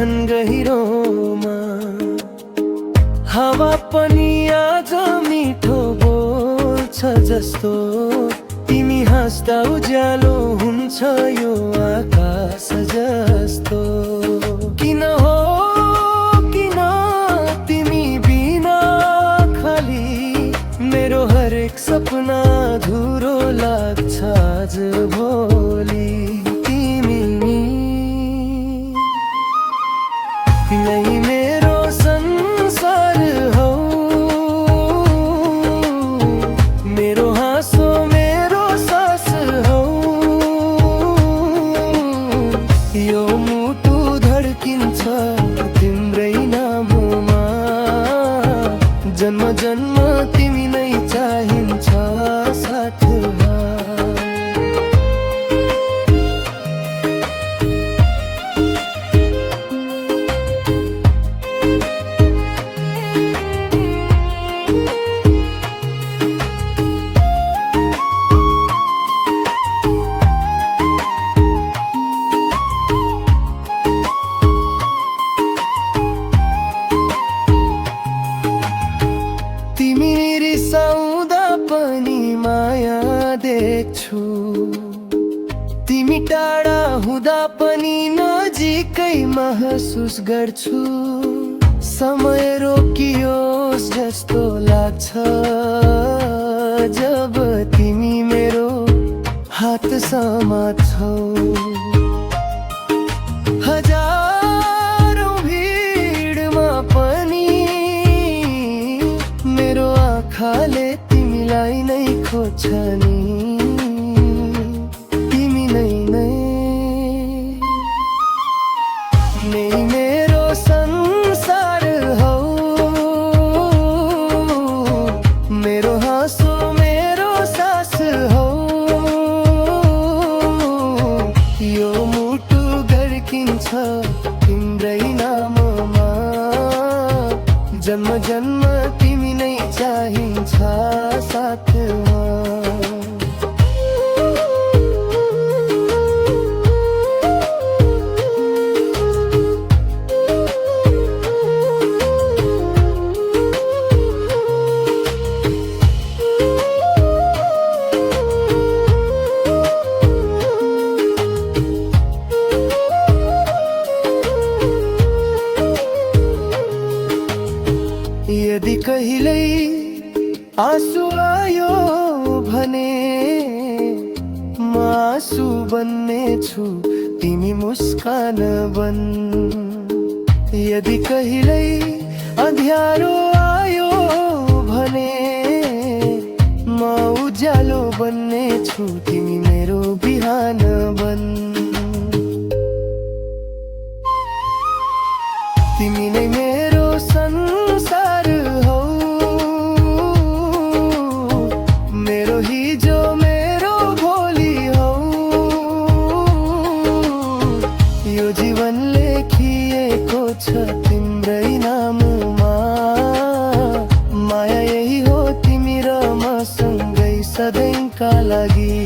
झन् गहिरोमा। हावा पनि आज मिठो बोल्छ जस्तो, तिमी हाँस्दा उज्यालो हुन्छ यो आकाश जस्तो। किन हो किन तिमी बिना खाली, मेरो हरेक सपना अधुरो लाग्छ आज भोलि। तिमी नै मेरो संसार हौ, मेरो हाँसो मेरो सास हौ। यो मुटु धड्किन्छ तिम्रै नाममा, जन्म जन्म तिमी नै चाहिन्छ साथमा। तिमी रिसाउँदा पनि माया देख्छु, तिमी टाढा हुँदा पनि नजिकै महसुस गर्छु। समय रोकियोस् जस्तो लाग्छ जब तिमी मेरो हात समात्छौ। हजारौं भिडमा पनि मेरो आँखाले तिमीलाई नै खोज्छ नि। तिमी नै मेरो संसार हौ, मेरो हाँसो मेरो सास हौ। यो मुटु धड्किन्छ तिम्रै नाममा, जन्म जन्म तिमी नै चाहिन्छ साथमा। यदि कहिल्यै आँसु आयो भने म आँसु बन्ने छु, तिमी मुस्कान बन। यदि कहिल्यै अँध्यारो आयो भने म उज्यालो बन्ने छु, तिमी मेरो बिहान बन। तिमी नै मेरो संसार हौ, मेरो हिजो मेरो भोलि हौ। यो जीवन लेखिएको छ तिम्रै नाममा, माया यही हो तिमी र मसँगै सधैँका लागि।